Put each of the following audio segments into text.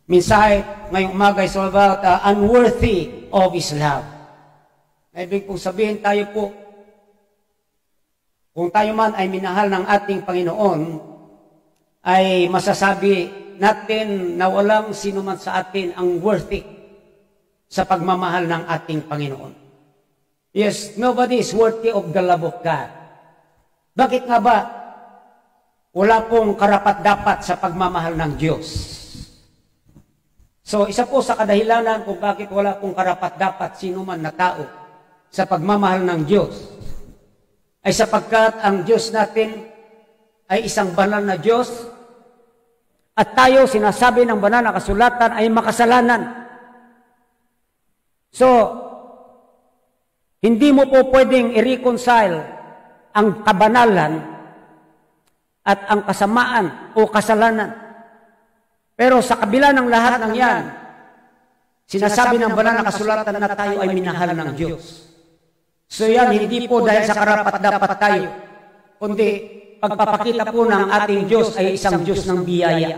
mensahe ngayong umaga is all about unworthy of His love. Ibig pong sabihin tayo po, kung tayo man ay minahal ng ating Panginoon, ay masasabi natin na walang sino man sa atin ang worthy sa pagmamahal ng ating Panginoon. Yes, nobody is worthy of the love of God. Bakit nga ba wala pong karapat-dapat sa pagmamahal ng Diyos? So, isa po sa kadahilanan kung bakit wala pong karapat-dapat sino man na tao sa pagmamahal ng Diyos ay sapagkat ang Diyos natin ay isang banal na Diyos at tayo, sinasabi ng banal na kasulatan, ay makasalanan. So, hindi mo po pwedeng i-reconcile ang kabanalan at ang kasamaan o kasalanan. Pero sa kabila ng lahat ng yan, sinasabi ng banal na kasulatan na tayo ay minahal ng Diyos. So yan, hindi po dahil sa karapat-dapat tayo, kundi pagpapakita po ng ating Diyos ay isang Diyos ng biyaya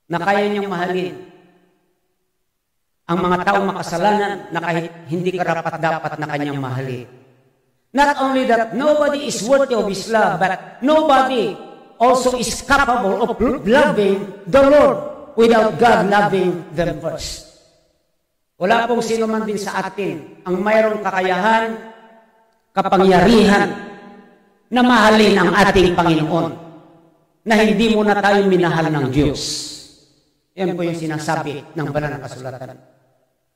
na kaya niyang mahalin ang mga taong makasalanan na kahit hindi karapat-dapat na kanyang mahalin. Not only that, nobody is worthy of His love, but nobody also is capable of loving the Lord without God loving them first. Wala pong sino man din sa atin ang mayroong kakayahan, kapangyarihan na mahalin ang ating Panginoon na hindi mo na tayo minahal ng Diyos. Yan po yung sinasabi ng banal na kasulatan.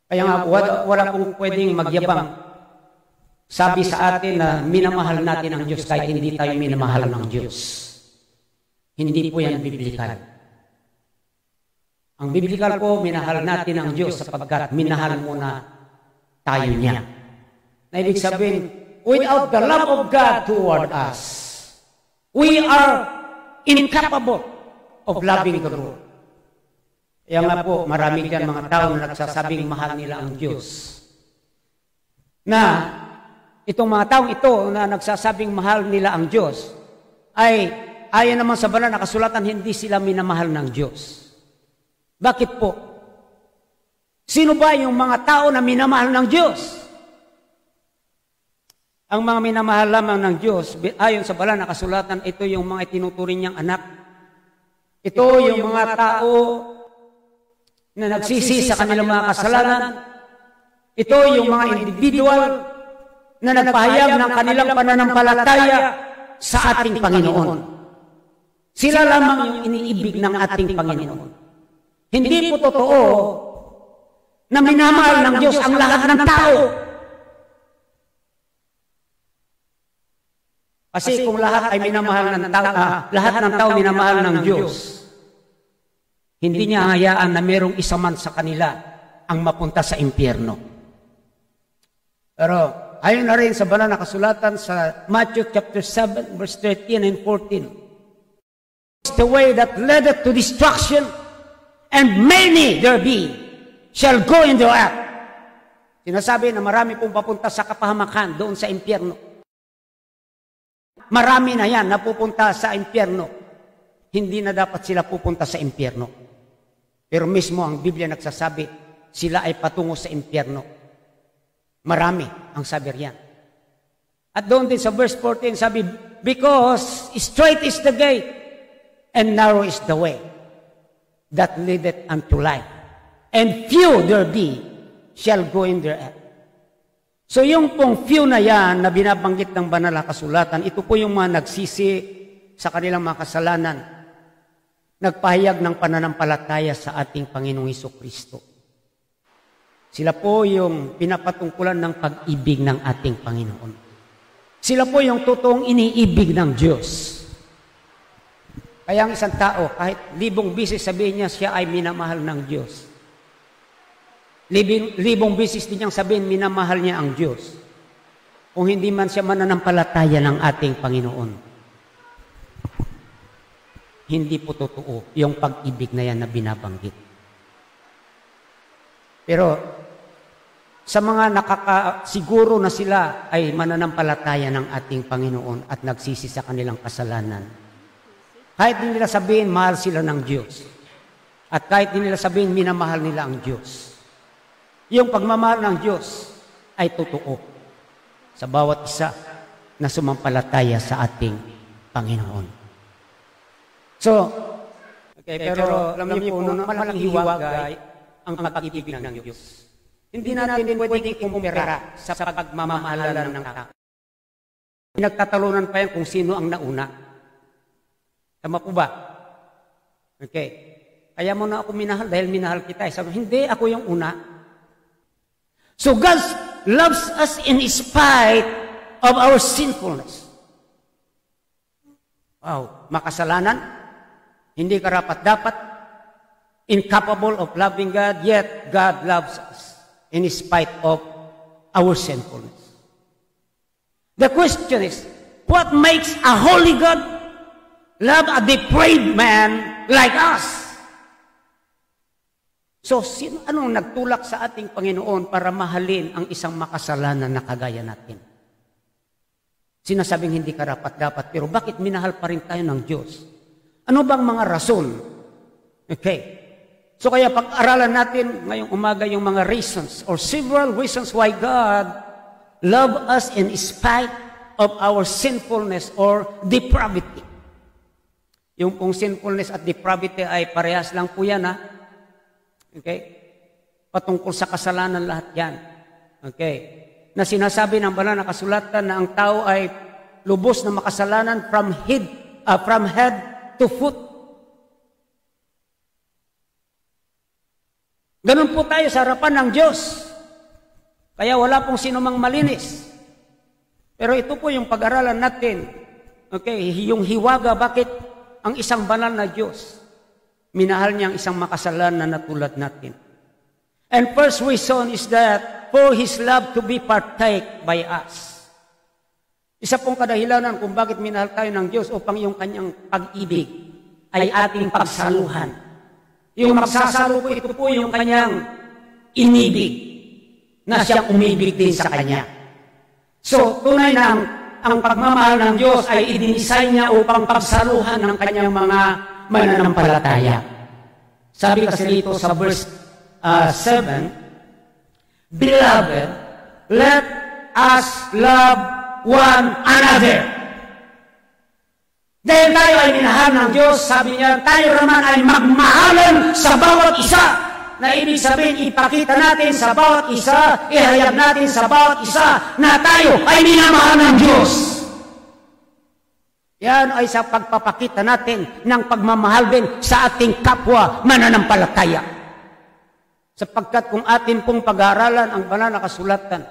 Kaya nga wala pong pwedeng magyabang sabi sa atin na minamahal natin ang Diyos kahit hindi tayo minamahal ng Diyos. Hindi po yan biblikal. Ang biblikal po, minahal natin ang Diyos sapagkat minahal muna tayo niya. Na ibig sabihin, without the love of God toward us, we are incapable of loving the Lord. Kaya nga po, marami dyan mga tao na nagsasabing mahal nila ang Diyos. Na itong mga taong ito na nagsasabing mahal nila ang Diyos, ay ayon naman sa banal na kasulatan, hindi sila minamahal ng Diyos. Bakit po? Sino ba yung mga tao na minamahal ng Diyos? Ang mga minamahal lamang ng Diyos, ayon sa banal na kasulatan, ito yung mga itinuturing niyang anak. Ito yung mga tao na nagsisi sa kanilang mga kasalanan. Ito yung mga individual na nagpahayag ng kanilang pananampalataya sa ating Panginoon. Sila lamang yung iniibig ng ating Panginoon. Hindi po totoo na minamahal ng Diyos ang lahat ng tao. Kasi kung lahat ay minamahal ng tao, lahat ng tao minamahal ng Diyos, hindi niya hayaan na merong isa man sa kanila ang mapunta sa impyerno. Pero ayon na rin sa banal na kasulatan sa Matthew chapter 7, verse 13 and 14. It's the way that leadeth to destruction, and many there be shall go in the earth. Sinasabi na marami pong papunta sa kapahamakan doon sa impyerno. Marami na yan napupunta sa impyerno. Hindi na dapat sila pupunta sa impyerno. Pero mismo ang Biblia nagsasabi, sila ay patungo sa impyerno. Marami ang sabi riyan. At doon din sa verse 14 sabi, because straight is the gate and narrow is the way that leadeth unto life, and few there be shall go in thereat. So yung pong few na yan na binabanggit ng banal na kasulatan, ito po yung mga nagsisi sa kanilang mga kasalanan, nagpahayag ng pananampalataya sa ating Panginoong Hesukristo. Sila po yung pinapatungkulan ng pag-ibig ng ating Panginoon. Sila po yung totoong iniibig ng Diyos. Kaya ang isang tao, kahit 1,000 beses sabihin niya siya ay minamahal ng Diyos, 1,000 beses din niyang sabihin minamahal niya ang Diyos, kung hindi man siya mananampalataya ng ating Panginoon, hindi po totoo yung pag-ibig na yan na binabanggit. Pero sa mga nakakasiguro na sila ay mananampalataya ng ating Panginoon at nagsisi sa kanilang kasalanan, kahit hindi nila sabihin mahal sila ng Diyos, At kahit di nila sabihin, minamahal nila ang Diyos. Yung pagmamahal ng Diyos ay totoo sa bawat isa na sumampalataya sa ating Panginoon. So, pero alam niyo po, malaking hiwagay ang pag-ibig ng Diyos. Hindi natin pwedeng ikumpara sa pagmamahalan ng tao. Nagtatalunan pa yan kung sino ang nauna. Tama po ba? Okay. Kaya mo na ako minahal dahil minahal kita. Sabi, hindi, ako yung una. So God loves us in spite of our sinfulness. Wow, makasalanan, hindi karapat-dapat, incapable of loving God, yet God loves us in spite of our sinfulness. The question is, what makes a holy God love a depraved man like us? So, anong nagtulak sa ating Panginoon para mahalin ang isang makasalanan na kagaya natin? Sinasabing hindi karapat-dapat, pero bakit minahal pa rin tayo ng Diyos? Ano bang mga rason? Okay. So, kaya pag-aralan natin ngayong umaga yung mga reasons or several reasons why God loved us in spite of our sinfulness or depravity. Yung pong sinfulness at depravity ay parehas lang po yan, ha? Okay? Patungkol sa kasalanan lahat yan. Okay? Na sinasabi ng banal na kasulatan na ang tao ay lubos na makasalanan from head to foot. Ganun po tayo sa harapan ng Diyos. Kaya wala pong sinumang malinis. Pero ito po yung pag-aralan natin. Okay? Yung hiwaga, bakit ang isang banal na Diyos minahal niya ang isang makasalanan na tulad natin. And first reason is that for His love to be partake by us. Isa pong kadahilanan kung bakit minahal tayo ng Diyos upang yung kanyang pag-ibig ay ating pagsaluhan. Yung magsasalo po, ito po yung kanyang inibig na siyang umibig din sa kanya. So, tunay na ang pagmamahal ng Diyos ay idinisay niya upang pagsaluhan ng kanyang mga mananampalataya. Sabi kasi dito sa verse 7, Beloved, let us love one another. Dahil tayo ay minahal ng Diyos, sabi niya, tayo naman ay magmahalan sa bawat isa. Na ibig sabihin, ipakita natin sa bawat isa, ihayag natin sa bawat isa na tayo ay minamahal ng Diyos. Yan ay sa pagpapakita natin ng pagmamahal din sa ating kapwa mananampalataya. Sapagkat kung atin pong pag-aaralan ang banal na kasulatan,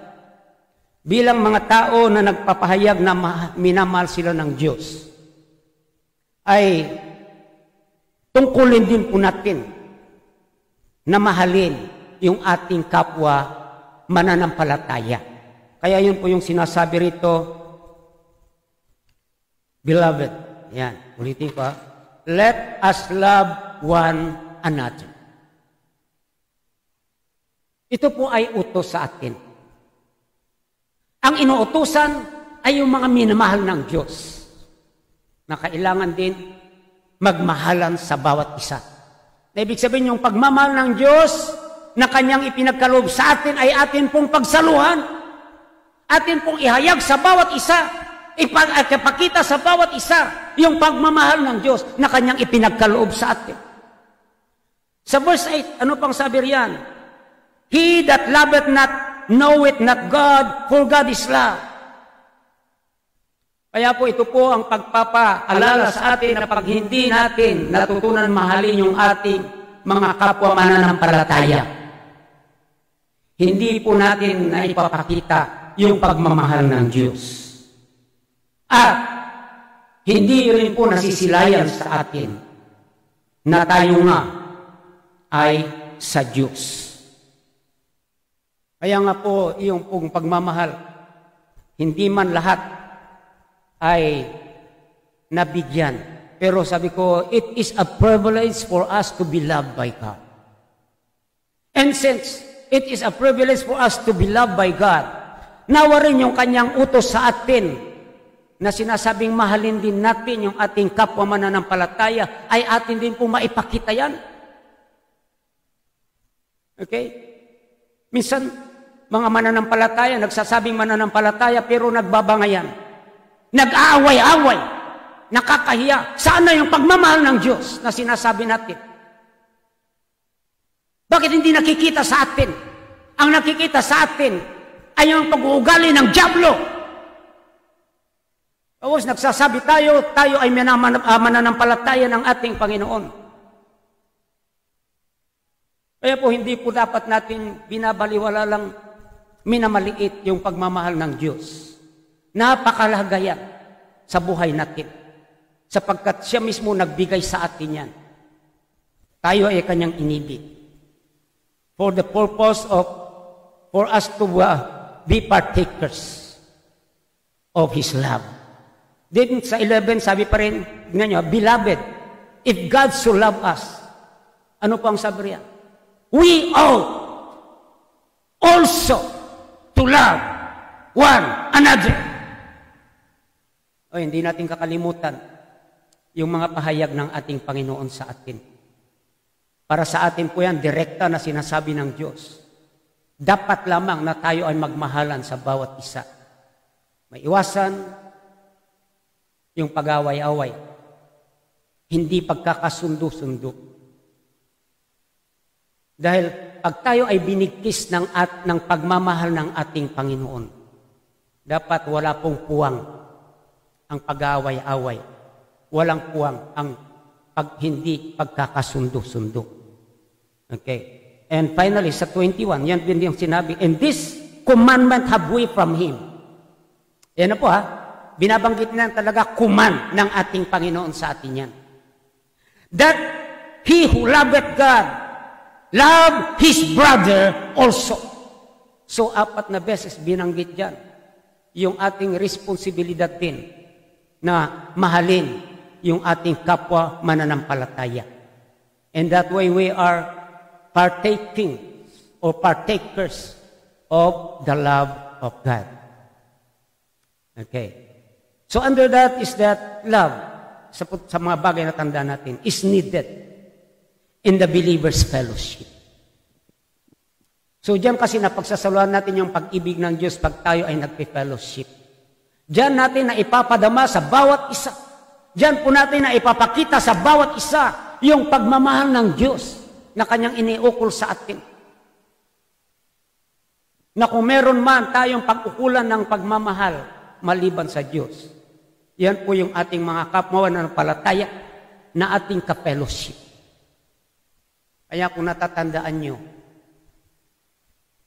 bilang mga tao na nagpapahayag na minamahal sila ng Diyos, ay tungkulin din po natin na mahalin yung ating kapwa mananampalataya. Kaya yun po yung sinasabi rito, Beloved, yan, ulitin ko, let us love one another. Ito po ay utos sa atin. Ang inuutusan ay yung mga minamahal ng Diyos na kailangan din magmahalan sa bawat isa. Na ibig sabihin yung pagmamahal ng Diyos na kanyang ipinagkaloob sa atin ay atin pong pagsaluhan, atin pong ihayag sa bawat isa, ipakita sa bawat isa yung pagmamahal ng Diyos na kanyang ipinagkaloob sa atin. Sa verse 8, ano pang sabi riyan? He that loveth not, knoweth not God, for God is love. Kaya po ito po ang pagpapaalala sa atin na pag hindi natin natutunan mahalin yung ating mga kapwa mananampalataya, hindi po natin na ipapakita yung pagmamahal ng Diyos. At hindi rin po nasisilayan sa atin na tayo nga ay sa Diyos. Kaya nga po, yung pong pagmamahal, hindi man lahat ay nabigyan. Pero sabi ko, it is a privilege for us to be loved by God. And since it is a privilege for us to be loved by God, nawa rin yung kanyang utos sa atin na sinasabing mahalin din natin yung ating kapwa mananampalataya, ay atin din po maipakita yan. Okay? Minsan, mga mananampalataya, nagsasabing mananampalataya, pero nagbabangayan. Nag-aaway-away. Nakakahiya. Saan na yung pagmamahal ng Diyos na sinasabi natin? Bakit hindi nakikita sa atin? Ang nakikita sa atin ay yung pag-uugali ng dyablo. Tapos nagsasabi tayo ay mananampalataya ng ating Panginoon. Kaya po hindi po dapat natin binabaliwala lang minamaliit yung pagmamahal ng Diyos. Napakalaga yan sa buhay natin. Sapagkat siya mismo nagbigay sa atin yan. Tayo ay kanyang inibig. For the purpose of, for us to be partakers of His love. Then sa 11, sabi pa rin, nyo, Beloved, if God so love us, ano po ang sabi riyan? We ought also to love one another. O, hindi natin kakalimutan yung mga pahayag ng ating Panginoon sa atin. Para sa atin po yan, direkta na sinasabi ng Diyos. Dapat lamang na tayo ay magmahalan sa bawat isa. Maiwasan yung pag-away-away. Hindi pagkakasundo-sundo. Dahil pag tayo ay binigkis ng pagmamahal ng ating Panginoon, dapat wala pong puwang ang pag-away-away. Walang puwang ang hindi pagkakasundo-sundo. Okay. And finally, sa 21, yan din yung sinabi, and this commandment have we from Him. Yan na po binabanggit na talaga command ng ating Panginoon sa atin yan. That he who loveth God, love his brother also. So, 4 na beses binanggit dyan yung ating responsibilidad din na mahalin yung ating kapwa mananampalataya. And that way we are partaking or partakers of the love of God. Okay. So under that is that love sa mga bagay na tanda natin is needed in the believer's fellowship. So diyan kasi napagsasaluhan natin yung pag-ibig ng Diyos pag tayo ay nagpe-fellowship. Diyan natin na ipapadama sa bawat isa. Diyan po natin na ipapakita sa bawat isa yung pagmamahal ng Diyos na kanyang iniukol sa atin. Na kung meron man tayong pag-ukulan ng pagmamahal maliban sa Diyos, yan po yung ating mga kapwa na palataya na ating ka-fellowship. Kaya kung natatandaan nyo,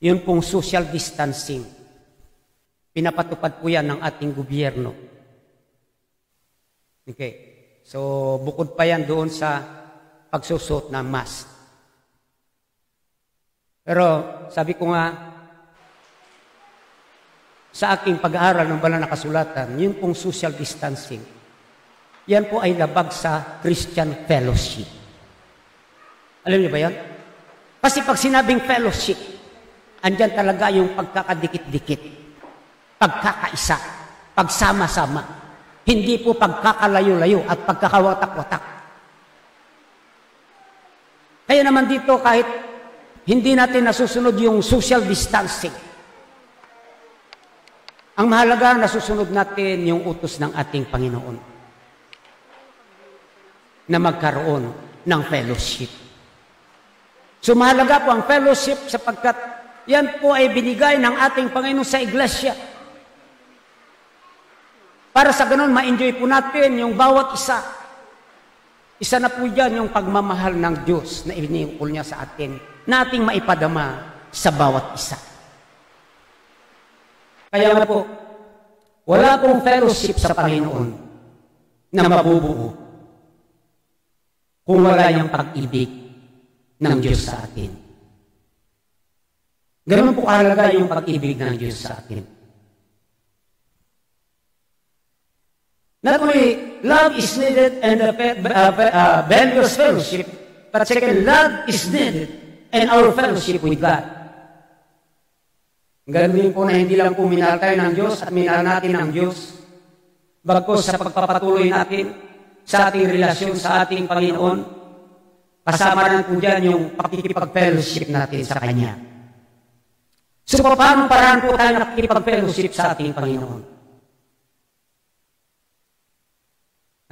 yun pong social distancing, pinapatupad po yan ng ating gobyerno. Okay. So, bukod pa yan doon sa pagsusot ng mask. Pero, sabi ko nga, sa aking pag-aaral ng banal na kasulatan, yung pong social distancing, yan po ay labag sa Christian fellowship. Alam niyo ba yan? Kasi pag sinabing fellowship, andyan talaga yung pagkakadikit-dikit, pagkakaisa, pagsama-sama, hindi po pagkakalayo-layo at pagkakawatak-watak. Kaya naman dito kahit hindi natin nasusunod yung social distancing, ang mahalaga, nasusunod natin yung utos ng ating Panginoon na magkaroon ng fellowship. So mahalaga po ang fellowship sapagkat yan po ay binigay ng ating Panginoon sa iglesia. Para sa ganun, ma-enjoy po natin yung bawat isa. Isa na po dyan yung pagmamahal ng Diyos na iniukol niya sa atin na ating maipadama sa bawat isa. Kaya nga po, wala pong fellowship sa Panginoon na mabubuo kung wala yung pag-ibig ng Diyos sa atin. Ganun po kahalaga yung pag-ibig ng Diyos sa atin. Not only love is needed and the believer's fellowship, but second, love is needed and our fellowship with God. Ganun din po na hindi lang po minahal tayo ng Diyos at minahal natin ng Diyos. Bagkus sa pagpapatuloy natin sa ating relasyon sa ating Panginoon, Kasama rin po dyan yung pakikipag-fellowship natin sa Kanya. So, paano paraan po tayo nakikipag-fellowship sa ating Panginoon?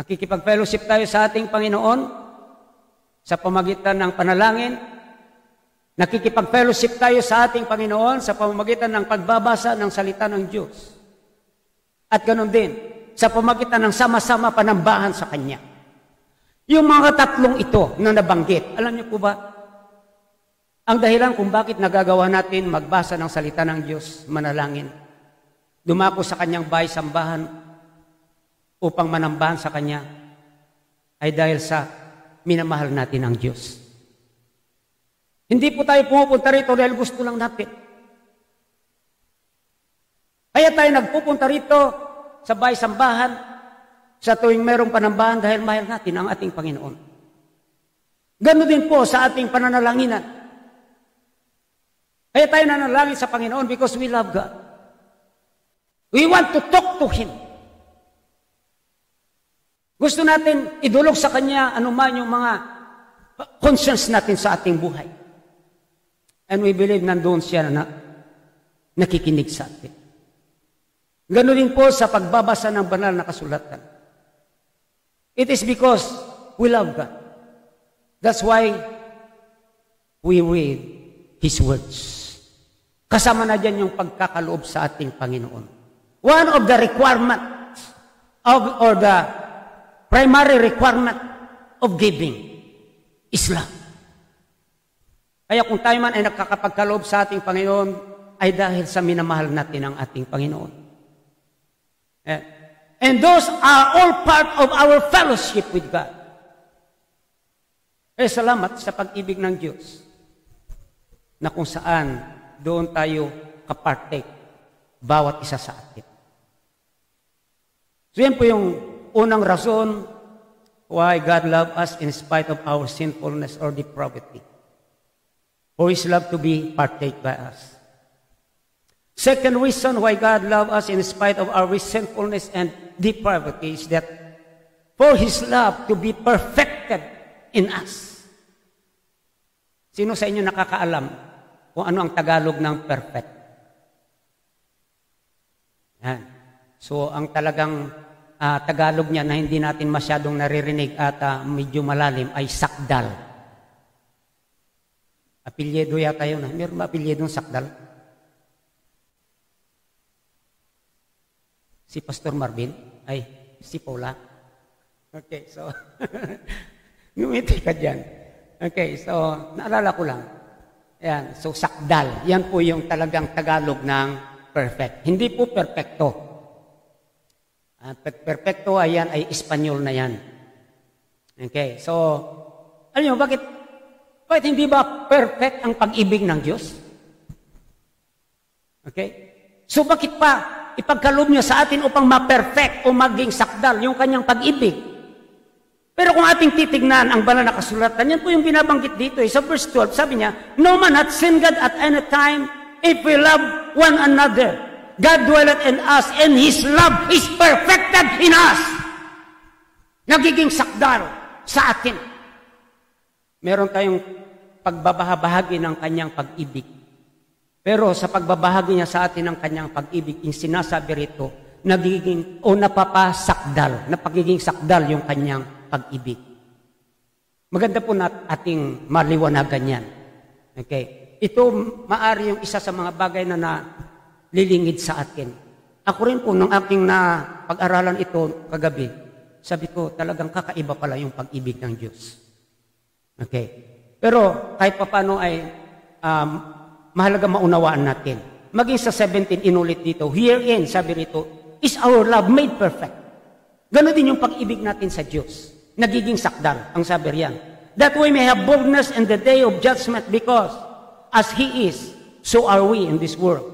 Nakikipag-fellowship tayo sa ating Panginoon sa pamagitan ng panalangin. Nakikipag-fellowship tayo sa ating Panginoon sa pamamagitan ng pagbabasa ng salita ng Diyos. At ganoon din, sa pamamagitan ng sama-sama panambahan sa Kanya. Yung mga tatlong ito na nabanggit, alam niyo po ba, ang dahilan kung bakit nagagawa natin magbasa ng salita ng Diyos, manalangin, dumako sa Kanyang bahay-sambahan upang manambahan sa Kanya, ay dahil sa minamahal natin ang Diyos. Hindi po tayo pumupunta rito dahil gusto lang natin. Kaya tayo nagpupunta rito sa bahay-sambahan sa tuwing merong panambahan dahil mahal natin ang ating Panginoon. Ganoon din po sa ating pananalanginan. Kaya tayo nanalangin sa Panginoon because we love God. We want to talk to Him. Gusto natin idulog sa Kanya anuman yung mga concerns natin sa ating buhay. And we believe nandoon siya na nakikinig sa atin. Ganoon din po sa pagbabasa ng banal na kasulatan. It is because we love God. That's why we read His words. Kasama na dyan yung pagkakaloob sa ating Panginoon. One of the requirements or the primary requirement of giving is love. Kaya kung tayo man ay nakakapagkaloob sa ating Panginoon, ay dahil sa minamahal natin ang ating Panginoon. And those are all part of our fellowship with God. Salamat sa pag-ibig ng Diyos na kung saan doon tayo kapartake bawat isa sa atin. So yan po yung unang rason why God loved us in spite of our sinfulness or depravity. For His love to be partaked by us. Second reason why God loved us in spite of our sinfulness and depravity is that for His love to be perfected in us. Sino sa inyo nakakaalam kung ano ang Tagalog ng perfect? Yan. So, ang talagang Tagalog niya na hindi natin masyadong naririnig at medyo malalim ay sakdal. Apelyido yata yun. Meron ba apelyidong sakdal? Si Pastor Marvin? Ay, si Paula? Okay, so, ngumiti ka dyan. Okay, so, naalala ko lang. Ayan, so sakdal. Yan po yung talagang Tagalog ng perfect. Hindi po perfecto. Perfecto, ayan, ay Espanyol na yan. Okay, so, alam nyo, bakit hindi ba perfect ang pag-ibig ng Diyos? Okay? So, bakit pa ipagkaloob niya sa atin upang ma-perfect o maging sakdal yung kanyang pag-ibig? Pero kung ating titignan ang banal na kasulatan, yan po yung binabanggit dito. Sa verse 12, sabi niya, no man hath seen God at any time if we love one another. God dwelleth in us and His love is perfected in us. Nagiging sakdal sa atin. Meron tayong pagbabahabahagi ng kanyang pag-ibig. Pero sa pagbabahagi niya sa atin ng kanyang pag-ibig, yung sinasabi rito, nagiging o napapasakdal, napagiging sakdal yung kanyang pag-ibig. Maganda po na ating maliwanagan yan. Okay? Ito maari yung isa sa mga bagay na nalilingid sa atin. Ako rin po, nung aking pag-aralan ito kagabi, sabi ko talagang kakaiba pala yung pag-ibig ng Diyos. Okay? Pero kahit papano ay mahalaga maunawaan natin. Maging sa 17 inulit dito, herein, sabi rito, is our love made perfect. Ganon din yung pag-ibig natin sa Diyos. Nagiging sakdal, ang sabi riyan. That we may have boldness in the day of judgment because as He is, so are we in this world.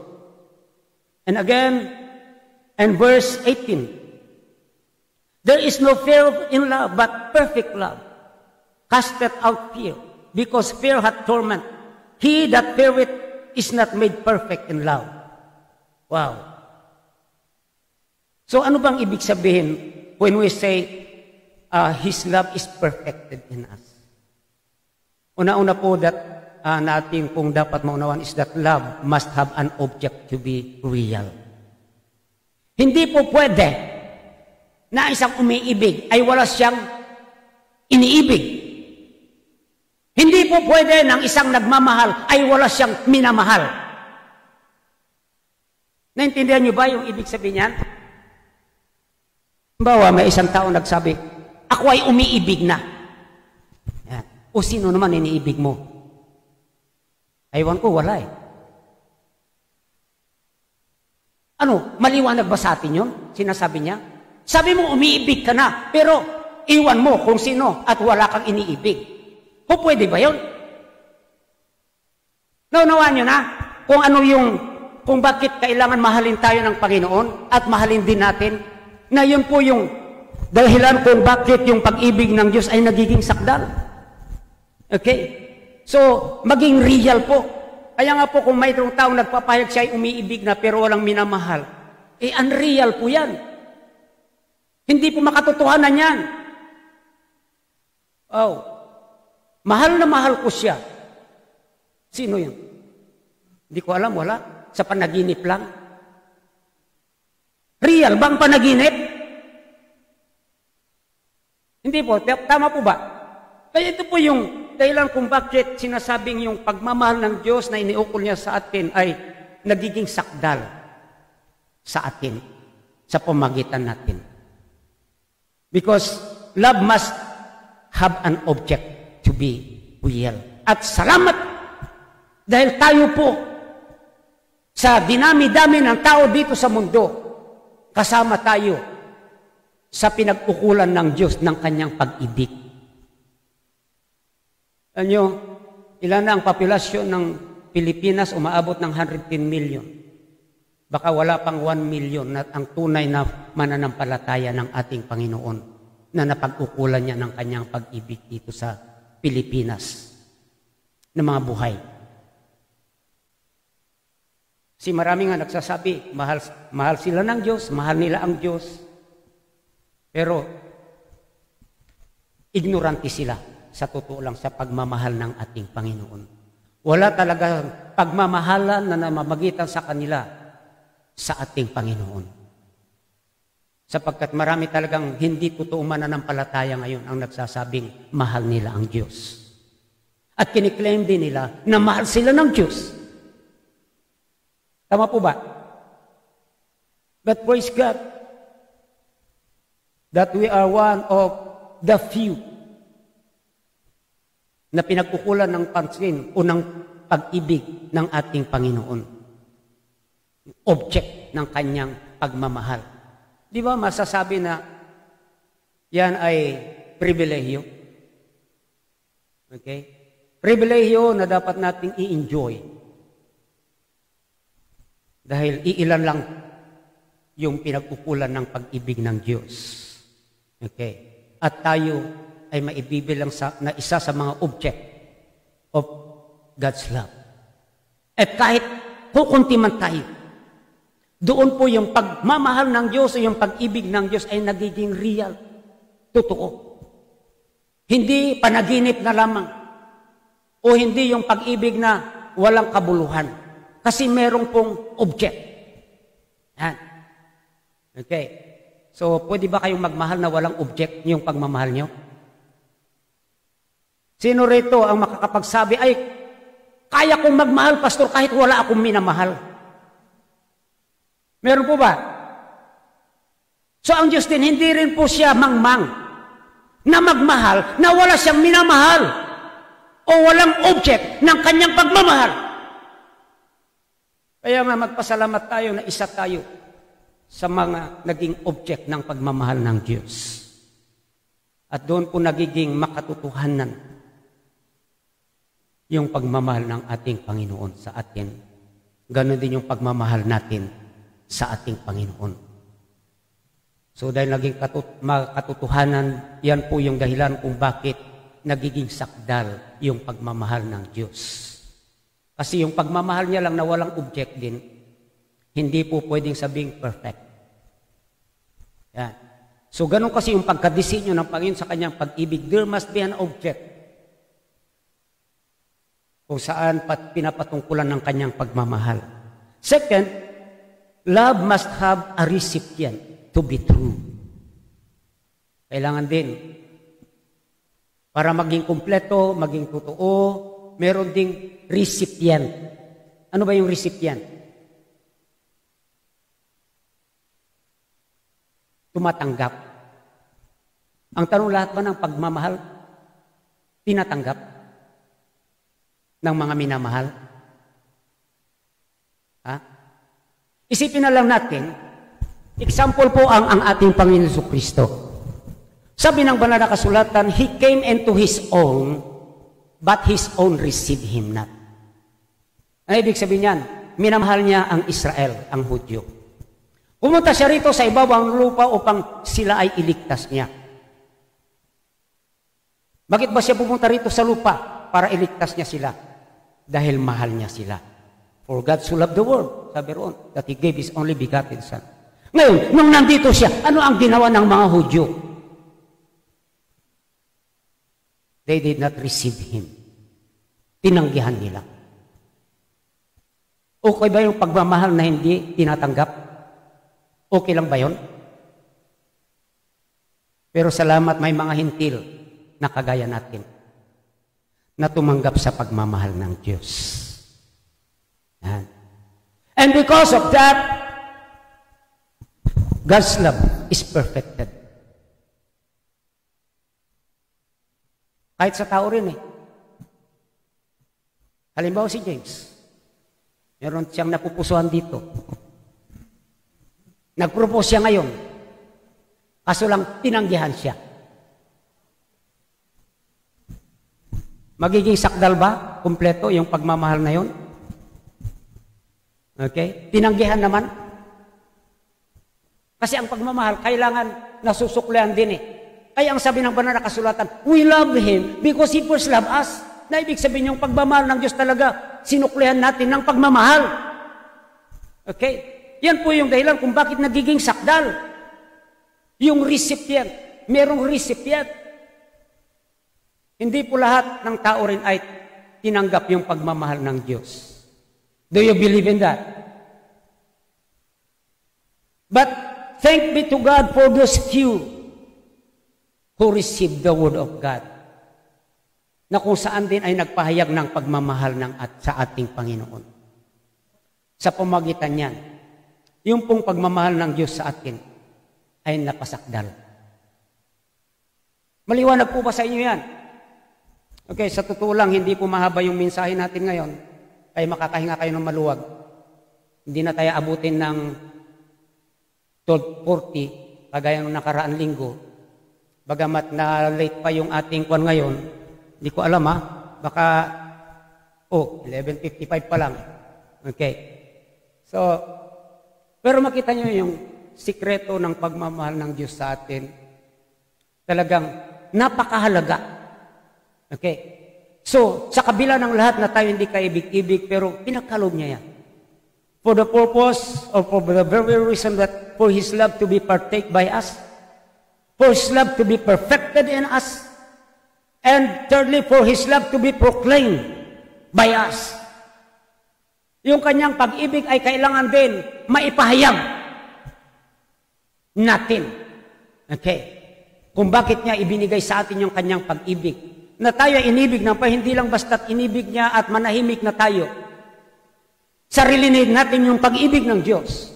And again, in verse 18, there is no fear in love, but perfect love casteth out fear. Because fear hath torment. He that feareth is not made perfect in love. Wow. So ano bang ibig sabihin when we say His love is perfected in us? Una-una po natin pong dapat maunawan is that love must have an object to be real. Hindi po pwede na isang umiibig ay wala siyang iniibig. Hindi po pwede ng isang nagmamahal ay wala siyang minamahal. Naintindihan niyo ba yung ibig sabihin niyan? Bawa, may isang tao nagsabi, ako ay umiibig na. Yan. O sino naman iniibig mo? Aywan ko, wala eh. Ano, maliwanag ba sa atin yun? Sinasabi niya? Sabi mo, umiibig ka na, pero iwan mo kung sino at wala kang iniibig. O pwede ba yun? Naunawaan nyo na kung ano kung bakit kailangan mahalin tayo ng Panginoon at mahalin din natin, na yun po yung dahilan kung bakit yung pag-ibig ng Diyos ay nagiging sakdal. Okay? So, maging real po. Kaya nga po kung mayroong taong nagpapahayag siya ay umiibig na pero walang minamahal, unreal po yan. Hindi po makatotohanan yan. Oh, mahal na mahal ko siya. Sino yan? Hindi ko alam, wala. Sa panaginip lang. Real bang panaginip? Hindi po, tama po ba? Kaya ito po yung dahilan kung bakit sinasabing yung pagmamahal ng Diyos na iniukol niya sa atin ay nagiging sakdal sa atin, sa pamagitan natin. Because love must have an object to be real. At salamat dahil tayo po sa dinami-dami ng tao dito sa mundo, kasama tayo sa pinag-ukulan ng Diyos ng kanyang pag-ibig. Ano, ilan na ang populasyon ng Pilipinas? Umaabot ng 110 million. Baka wala pang 1 million na ang tunay na mananampalataya ng ating Panginoon na napag-ukulan niya ng kanyang pag-ibig dito sa Pilipinas ng mga buhay. Kasi marami nga nagsasabi, mahal sila ng Diyos, mahal nila ang Diyos. Pero, ignorante sila sa totoo lang sa pagmamahal ng ating Panginoon. Wala talaga pagmamahalan na namamagitan sa kanila sa ating Panginoon. Sapagkat marami talagang hindi totoo mananampalataya ngayon ang nagsasabing mahal nila ang Diyos. At kiniklaim din nila na mahal sila ng Diyos. Tama po ba? But praise God that we are one of the few na pinagkukulan ng pansin o ng pag-ibig ng ating Panginoon. Object ng kanyang pagmamahal. Di ba masasabi na yan ay pribilehyo? Okay? Pribilehyo na dapat nating i-enjoy. Dahil iilan lang yung pinagkukulan ng pag-ibig ng Diyos. Okay? At tayo ay maibibilang na isa sa mga object of God's love. At kahit kukunti man tayo, doon po yung pagmamahal ng Diyos o yung pag-ibig ng Diyos ay nagiging real. Totoo. Hindi panaginip na lamang. O hindi yung pag-ibig na walang kabuluhan. Kasi merong pong object. Yan. Okay. So, pwede ba kayong magmahal na walang object yung pagmamahal nyo? Sino rito ang makakapagsabi, ay, kaya kong magmahal, pastor, kahit wala akong minamahal? Meron po ba? So, ang Diyos din, hindi rin po siya mangmang na magmahal na wala siyang minamahal o walang object ng kanyang pagmamahal. Kaya nga magpasalamat tayo na isa tayo sa mga naging object ng pagmamahal ng Diyos. At doon po nagiging makatotohanan yung pagmamahal ng ating Panginoon sa atin. Ganon din yung pagmamahal natin sa ating Panginoon. So dahil naging makatotohanan, yan po yung dahilan kung bakit nagiging sakdal yung pagmamahal ng Diyos. Kasi yung pagmamahal niya lang na walang object din, hindi po pwedeng sabing perfect. Yan. So, ganun kasi yung pagkadisenyo ng Panginoon sa kanyang pag-ibig. There must be an object. kung saan pinapatungkulan ng kanyang pagmamahal. Second, love must have a recipient to be true. Kailangan din, para maging kumpleto, maging totoo, meron ding recipient. Ano ba yung recipient? Tumatanggap. Ang tanong, lahat ba ng pagmamahal tinatanggap ng mga minamahal? Ha? Isipin na lang natin, example po ang ating Panginoon Jesucristo. Sabi ng banal na kasulatan, He came into His own, but His own received Him not. Ano ibig sabihin niyan? Minamahal niya ang Israel, ang Hudyo. Pumunta siya rito sa ibabang lupa upang sila ay iligtas niya. Bakit ba siya pumunta rito sa lupa? Para iligtas niya sila. Dahil mahal niya sila. For God so loved the world, sabi roon, that He gave His only begotten Son. Ngayon, nung nandito siya, ano ang ginawa ng mga Hudyo? They did not receive Him. Tinanggihan nila. Okay ba yung pagmamahal na hindi tinatanggap? Okay lang ba yun? Pero salamat, may mga hintil na kagaya natin na tumanggap sa pagmamahal ng Diyos. Yan. And because of that, God's love is perfected. Kahit sa tao rin eh. Halimbawa si James, meron siyang napupusuhan dito. Nag-propose siya ngayon. Kaso lang, tinanggihan siya. Magiging sakdal ba? Kumpleto yung pagmamahal na yun? Okay? Tinanggihan naman. Kasi ang pagmamahal, kailangan nasusuklian din eh. Kaya ang sabi ng banal na kasulatan, we love Him because He first loved us. Na ibig sabihin yung pagmamahal ng Diyos talaga, sinuklihan natin ng pagmamahal. Okay? Yan po yung dahilan kung bakit nagiging sakdal. Yung recipient, merong recipient. Hindi po lahat ng tao rin ay tinanggap yung pagmamahal ng Diyos. Do you believe in that? But thank be to God for those few who received the word of God, na kung saan din ay nagpahayag ng pagmamahal sa ating Panginoon. Sa pamagitan niyan, yung pong pagmamahal ng Diyos sa atin ay napasakdal. Maliwanag po ba sa inyo yan? Okay, sa totoo lang, hindi po mahaba yung mensahe natin ngayon, kaya makakahinga kayo ng maluwag. Hindi na tayo abutin ng 12:40, kagaya ng nakaraan linggo. Bagamat na late pa yung ating kwan ngayon, hindi ko alam baka, 11:55 pa lang. Okay. So, pero makita nyo yung sikreto ng pagmamahal ng Diyos sa atin. Talagang napakahalaga. Okay. So, sa kabila ng lahat na tayo hindi kaibig-ibig, pero pinagkaloob niya yan. For the purpose, or for the very reason that for His love to be partake by us, for His love to be perfected in us, and thirdly, for His love to be proclaimed by us. Yung kanyang pag-ibig ay kailangan din maipahayag natin. Okay. Kung bakit niya ibinigay sa atin yung kanyang pag-ibig. Na tayo ay inibig na pa, hindi lang basta't inibig niya at manahimik na tayo. Sarilinig natin yung pag-ibig ng Diyos.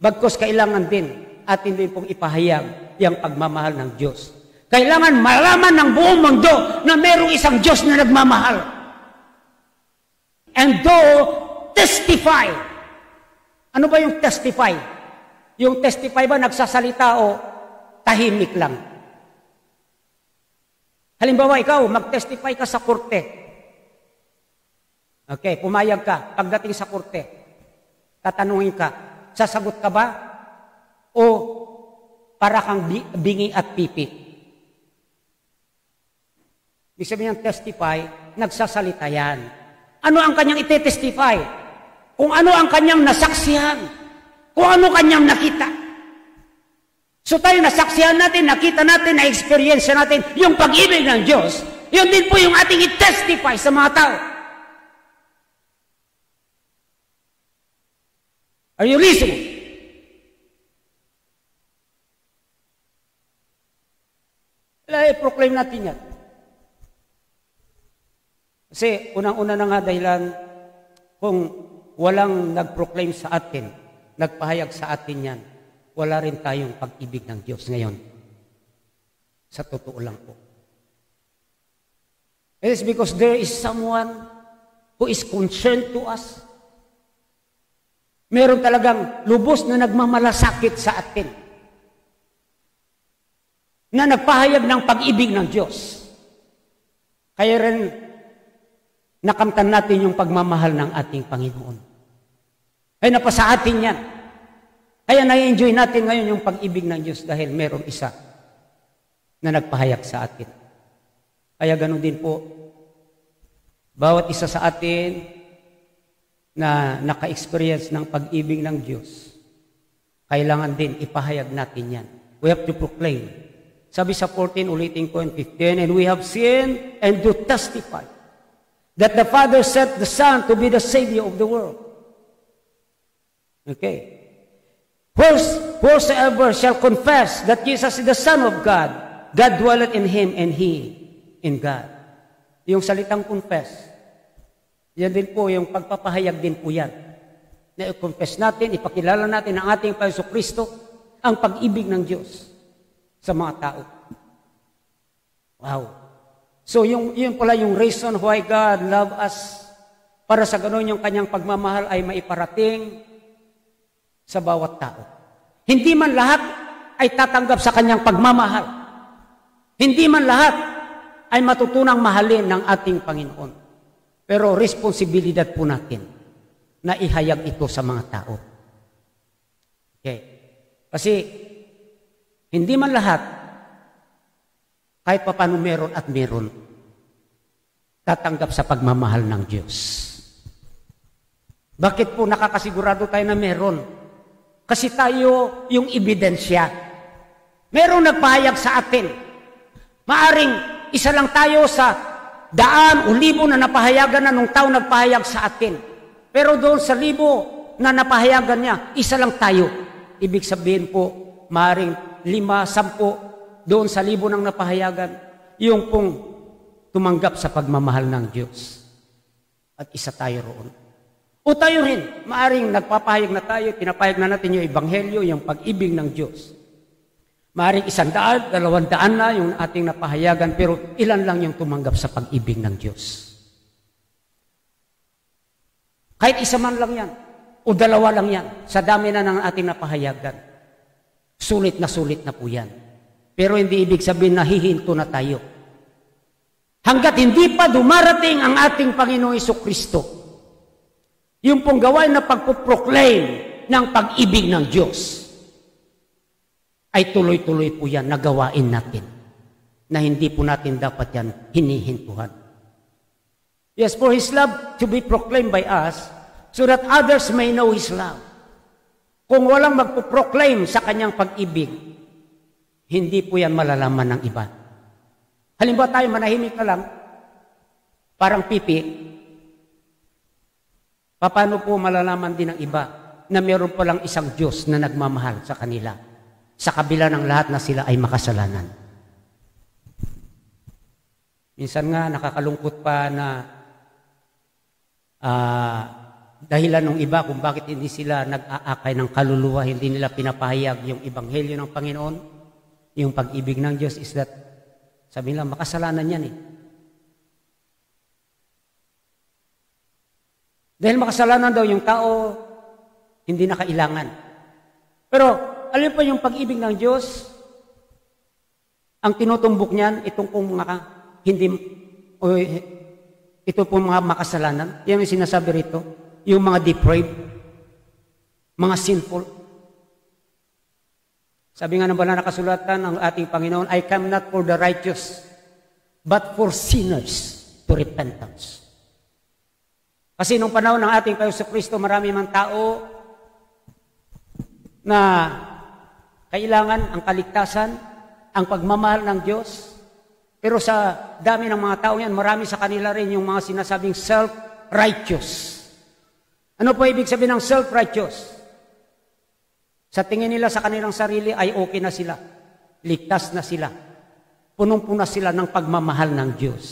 Bagkus kailangan din atin din pong ipahayag yung pagmamahal ng Diyos. Kailangan malaman ng buong mundo na mayroong isang Diyos na nagmamahal. And though testify. Ano ba yung testify? Yung testify ba nagsasalita o tahimik lang? Halimbawa, ikaw, mag-testify ka sa korte. Okay, pumayag ka. Pagdating sa korte, tatanungin ka, sasagot ka ba? O para kang bingi at pipit? Ibig sabihin ng testify, nagsasalita yan. Ano ang kanyang ite-testify? Kung ano ang kanyang nasaksihan. Kung ano kanyang nakita. So tayo nasaksihan natin, nakita natin, na-experience natin yung pag-ibig ng Diyos. Yun din po yung ating i-testify sa mga tao. Are you listening? I-proclaim natin yan. Kasi unang-una na nga dahilan, kung walang nag-proclaim sa atin, nagpahayag sa atin yan, wala rin tayong pag-ibig ng Diyos ngayon. Sa totoo lang po. It is because there is someone who is concerned to us. Meron talagang lubos na nagmamalasakit sa atin, na nagpahayag ng pag-ibig ng Diyos. Kaya rin nakamtan natin yung pagmamahal ng ating Panginoon. Ay napasa atin yan. Kaya na-enjoy natin ngayon yung pag-ibig ng Diyos dahil merong isa na nagpahayag sa atin. Kaya ganoon din po, bawat isa sa atin na naka-experience ng pag-ibig ng Diyos, kailangan din ipahayag natin yan. We have to proclaim. Sabi sa 14, ulitin ko in 15, and we have seen and do testify that the Father sent the Son to be the Savior of the world. Okay. Whosoever shall confess that Jesus is the Son of God, God dwelleth in him and he in God. Yung salitang confess, yan din po, yung pagpapahayag din po yan. Na i-confess natin, ipakilala natin ang ating Panginoon Kristo, ang pag-ibig ng Diyos sa mga tao. Wow. So, yun pala yung reason why God loved us. Para sa ganun yung kanyang pagmamahal ay maiparating sa bawat tao. Hindi man lahat ay tatanggap sa kanyang pagmamahal. Hindi man lahat ay matutunang mahalin ng ating Panginoon. Pero responsibilidad po natin na ihayag ito sa mga tao. Okay. Kasi hindi man lahat, kahit paano meron at meron, tatanggap sa pagmamahal ng Diyos. Bakit po nakakasigurado tayo na meron? Kasi tayo yung ebidensya. Meron nagpahayag sa atin. Maaring isa lang tayo sa daan o libo na napahayagan na nung tao nagpahayag sa atin. Pero doon sa libo na napahayagan niya, isa lang tayo. Ibig sabihin po, maaring 5, 10, doon sa libo ng napahayagan, yung pong tumanggap sa pagmamahal ng Diyos. At isa tayo roon. O tayo rin, maaring nagpapahayag na tayo, pinapahayag na natin yung Ebanghelyo, yung pag-ibig ng Diyos. Maaring 100, 200 na yung ating napahayagan, pero ilan lang yung tumanggap sa pag-ibig ng Diyos. Kahit isa man lang yan, o 2 lang yan, sa dami na ng ating napahayagan. Sulit na po yan. Pero hindi ibig sabihin na hihinto na tayo. Hanggat hindi pa dumarating ang ating Panginoong Jesucristo, yung pong gawain na pagpuproclaim ng pag-ibig ng Diyos, ay tuloy-tuloy po yan na gawain natin, na hindi po natin dapat yan hinihintuhan. Yes, for His love to be proclaimed by us, so that others may know His love. Kung walang magpuproclaim sa kanyang pag-ibig, hindi po yan malalaman ng iba. Halimbawa tayo, manahimik na lang, parang pipi, paano po malalaman din ng iba na meron palang isang Diyos na nagmamahal sa kanila, sa kabila ng lahat na sila ay makasalanan? Minsan nga, nakakalungkot pa na dahilan ng iba kung bakit hindi sila nag-aakay ng kaluluwa, hindi nila pinapahayag yung Ebanghelyo ng Panginoon, yung pag-ibig ng Diyos is that, sabi nila, makasalanan yan eh. Dahil makasalanan daw yung tao, hindi na kailangan. Pero, alam po yung pag-ibig ng Diyos, ang tinutumbok niyan, itong kung mga ito po mga makasalanan, yan yung sinasabi rito, yung mga depraved, mga sinful. Sabi nga ng banal na kasulatan ng ating Panginoon, I come not for the righteous, but for sinners to repentance. Kasi nung panahon ng ating Panginoon Kristo, marami man tao na kailangan ang kaligtasan, ang pagmamahal ng Diyos. Pero sa dami ng mga tao yan, marami sa kanila rin yung mga sinasabing self-righteous. Ano po ibig sabihin ng self-righteous? Sa tingin nila sa kanilang sarili ay okay na sila. Ligtas na sila. Punong-puna sila ng pagmamahal ng Diyos.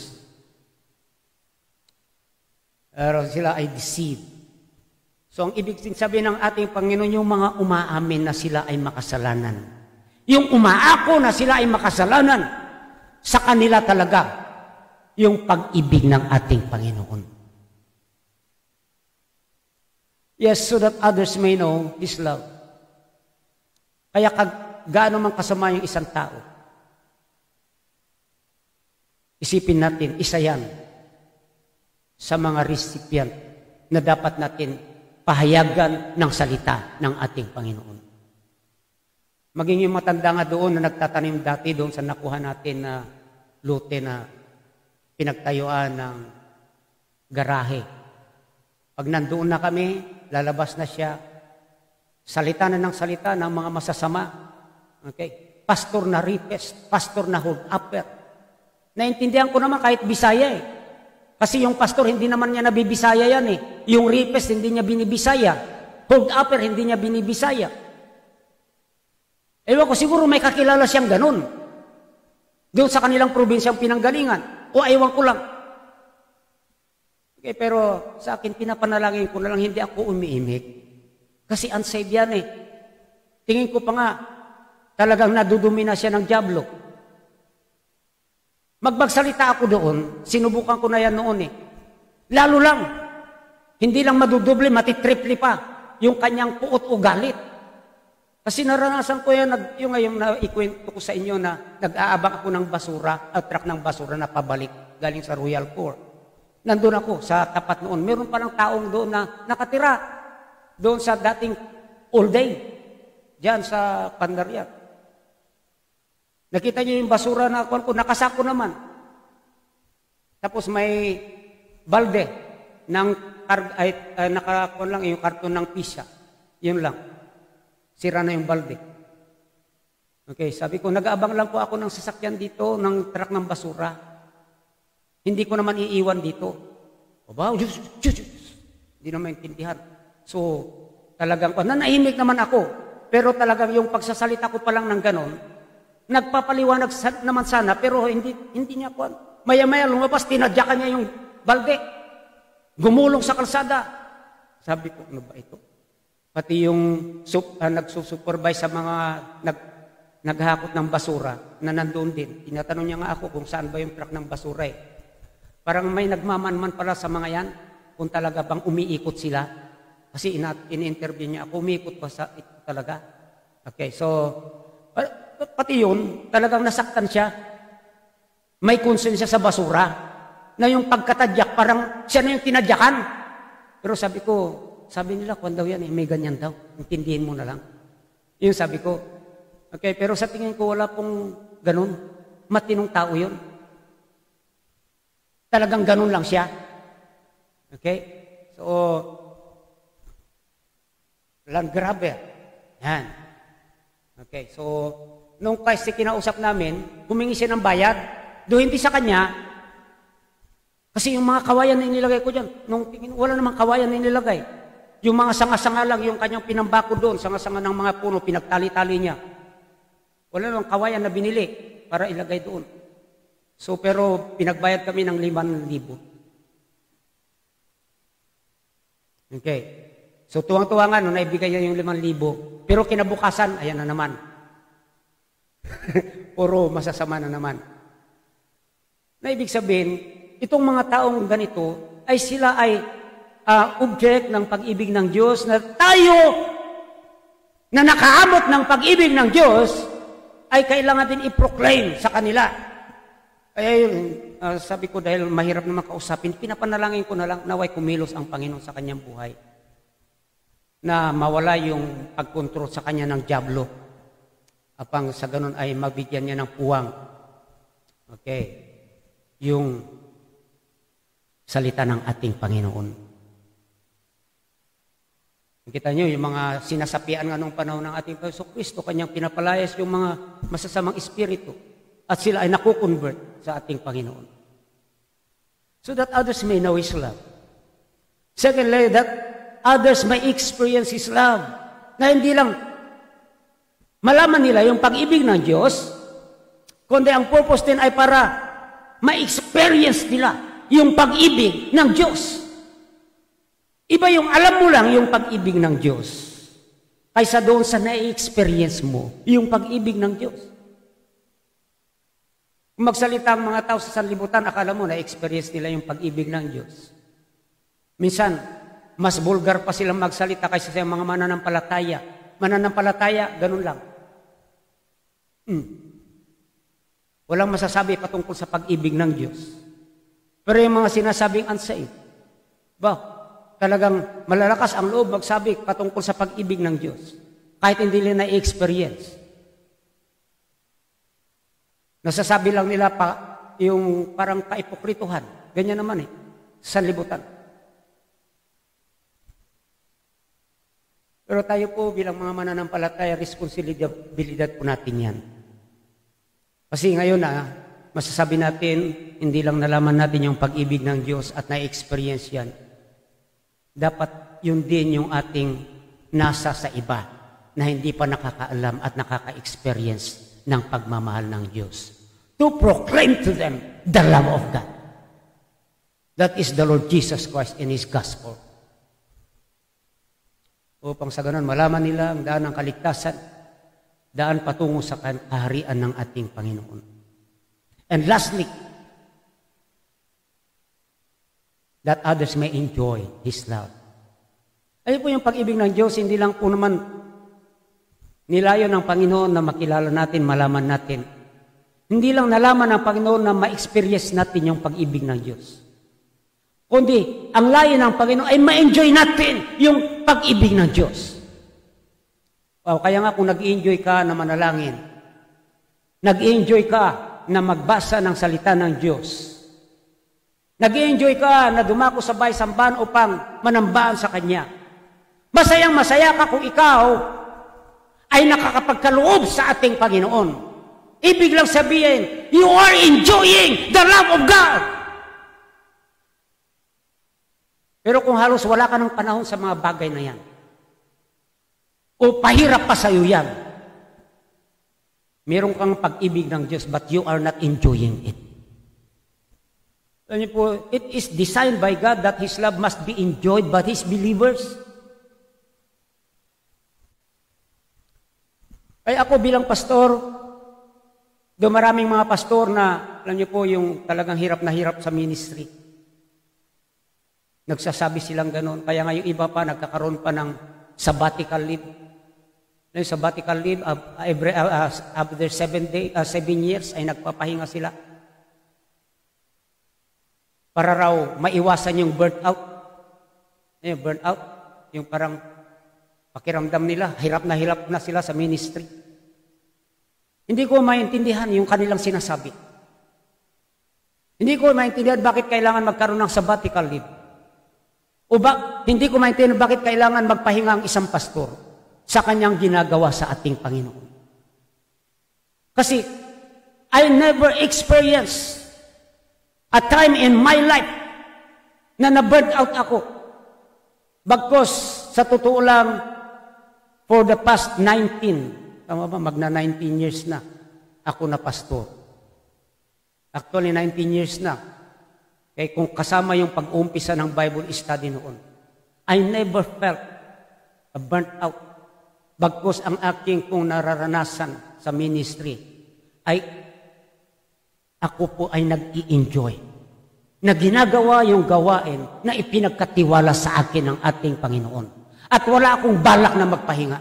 Pero sila ay deceived. So ang ibig sabihin ng ating Panginoon, yung mga umaamin na sila ay makasalanan. Yung umaako na sila ay makasalanan, sa kanila talaga yung pag-ibig ng ating Panginoon. Yes, so that others may know His love. Kaya gaano man kasama yung isang tao, isipin natin, isa yan sa mga recipient na dapat natin pahayagan ng salita ng ating Panginoon. Maging yung matanda nga doon na nagtatanim dati doon sa nakuha natin na lote na pinagtayuan ng garahe. Pag nandoon na kami, lalabas na siya, salita na ng salita ng mga masasama. Okay? Pastor na rapist, pastor na hold-upper. Naintindihan ko naman kahit Bisaya eh. Kasi yung pastor, hindi naman niya nabibisaya yan eh. Yung rapist, hindi niya binibisaya. Hold-upper, hindi niya binibisaya. Ewan ko, siguro may kakilala siyang ganun. Doon sa kanilang probinsyang pinanggalingan. O ewan ko lang. Okay, pero sa akin, pinapanalangin ko na lang, hindi ako umiimik. Kasi unsaved yan eh. Tingin ko pa nga, talagang nadudumi na siya ng dyablo. Magsalita ako doon, sinubukan ko na yan noon eh. Lalo lang, hindi lang madudoble, matitriple pa yung kanyang puot o galit. Kasi naranasan ko yan, yung ngayong naikwento ko sa inyo na nag-aabang ako ng basura, truck ng basura na pabalik, galing sa Royal Corps. Nandun ako sa tapat noon. Meron palang taong doon na nakatira, doon sa dating all day, dyan sa Pandaryat. Nakita niyo yung basura na ako, nakasako naman. Tapos may balde ng nakakuha lang yung karton ng pizza. Yun lang. Sira na yung balde. Okay, sabi ko, nag-aabang lang po ako ng sasakyan dito, ng truck ng basura. Hindi ko naman iiwan dito. O ba? Hindi na maintindihan. So, talagang, nanahimik naman ako. Pero talagang yung pagsasalita ko pa lang ng ganon, nagpapaliwanag naman sana, pero hindi niya po. Maya-maya lumabas, tinadyakan niya yung balde. Gumulong sa kalsada. Sabi ko, ano ba ito? Pati yung nagsusupervise sa mga naghakot ng basura na nandoon din. Tinatanong niya nga ako kung saan ba yung truck ng basura eh. Parang may nagmamanman pala sa mga yan kung talaga bang umiikot sila. Kasi in-interview niya ako, umiikot ba sa ito talaga? Okay, so pati yun, talagang nasaktan siya. May concern siya sa basura na yung pagkatadyak, parang siya na yung tinadyakan. Pero sabi nila, kung daw yan, may ganyan daw. Intindihin mo na lang. Yung sabi ko, okay, pero sa tingin ko, wala pong ganun. Matinong tao yun. Talagang ganun lang siya. Okay? So, land grabber. Yan. Okay, so, nung kasi kinausap namin, humingi siya ng bayad. Doon hindi sa kanya, kasi yung mga kawayan na inilagay ko dyan, nung tingin, wala namang kawayan na inilagay. Yung mga sanga-sanga lang, yung kanyang pinambako doon, sanga-sanga ng mga puno, pinagtali-tali niya. Wala namang kawayan na binili para ilagay doon. So, pero pinagbayad kami ng 5,000. Okay. So, tuwang-tuwa nga, no, naibigay niya yung 5,000. Pero kinabukasan, ayan na naman. Puro masasama na naman. Na ibig sabihin, itong mga taong ganito, ay sila ay object ng pag-ibig ng Diyos na tayo na nakaamot ng pag-ibig ng Diyos ay kailangan din i-proclaim sa kanila. Kaya yun, sabi ko dahil mahirap naman kausapin, pinapanalangin ko na lang naway kumilos ang Panginoon sa kanyang buhay. Na mawala yung pagkontrol sa kanya ng dyablo. Apang sa ganun ay mabigyan niya ng puwang. Okay. Yung salita ng ating Panginoon. Kita nyo, yung mga sinasapian nga nung panahon ng ating Panginoon Kristo, kanyang pinapalayas yung mga masasamang espiritu at sila ay nakukonvert sa ating Panginoon. So that others may know His love. Secondly, that others may experience His love. Na hindi lang malaman nila yung pag-ibig ng Diyos, kundi ang purpose din ay para ma-experience nila yung pag-ibig ng Diyos. Iba yung alam mo lang yung pag-ibig ng Diyos kaysa doon sa na-experience mo yung pag-ibig ng Diyos. Kung magsalita ang mga tao sa sanlibutan, akala mo na-experience nila yung pag-ibig ng Diyos. Minsan, mas vulgar pa silang magsalita kaysa sa mga mananampalataya. Mananampalataya, ganun lang. Walang masasabi patungkol sa pag-ibig ng Diyos. Pero yung mga sinasabing unsaved, talagang malalakas ang loob magsabi patungkol sa pag-ibig ng Diyos. Kahit hindi nila na-experience. Nasasabi lang nila pa yung parang kaipokrituhan. Ganyan naman sa sanlibutan. Pero tayo po bilang mga mananampalataya, responsibilidad po natin yan. Kasi ngayon masasabi natin, hindi lang nalaman natin yung pag-ibig ng Diyos at na-experience yan. Dapat yun din yung ating nasa sa iba na hindi pa nakakaalam at nakaka-experience ng pagmamahal ng Diyos. To proclaim to them the love of God. That is the Lord Jesus Christ in His gospel. Upang sa ganun, malaman nila ang daan ng kaligtasan, daan patungo sa kaharian ng ating Panginoon. And lastly, that others may enjoy His love. Ay po yung pag-ibig ng Diyos, hindi lang po naman nilayo ng Panginoon na makilala natin, malaman natin. Hindi lang nalaman ng Panginoon na ma-experience natin yung pag-ibig ng Diyos. Kundi, ang layo ng Panginoon ay ma-enjoy natin yung pag-ibig ng Diyos. Kaya nga kung nag-enjoy ka na manalangin, nag-enjoy ka na magbasa ng salita ng Diyos, nag-enjoy ka na dumako sa bahay-sambahan upang manambaan sa Kanya, masayang masaya ka kung ikaw ay nakakapagkaloob sa ating Panginoon. Ibig lang sabihin, you are enjoying the love of God. Pero kung halos wala ka ng panahon sa mga bagay na yan, o pahirap pa sa'yo yan, meron kang pag-ibig ng Diyos but you are not enjoying it. Alam niyo po, it is designed by God that His love must be enjoyed by His believers. Ay ako bilang pastor, doon maraming mga pastor na, alam niyo po, yung talagang hirap na hirap sa ministry. Nagsasabi silang gano'n. Kaya nga yung iba pa, nagkakaroon pa ng sabbatical leave. Yung sabbatical leave, after 7 years, ay nagpapahinga sila. Para raw maiwasan yung burnout. Yung burnout, yung parang pakiramdam nila, hirap na sila sa ministry. Hindi ko maintindihan yung kanilang sinasabi. Hindi ko maintindihan bakit kailangan magkaroon ng sabbatical leave. Hindi ko maintindihan bakit kailangan magpahinga ang isang pastor sa kanyang ginagawa sa ating Panginoon. Kasi I never experienced a time in my life na na-burn out ako. Bagkos, sa totoo lang, for the past 19, tama ba, magna 19 years na ako na pastor. Actually, 19 years na. Kaya kung kasama yung pag-uumpisa ng Bible study noon, I never felt burnt out. Bagkos ang aking kung nararanasan sa ministry ay ako po ay nag-i-enjoy na ginagawa yung gawain na ipinagkatiwala sa akin ng ating Panginoon. At wala akong balak na magpahinga.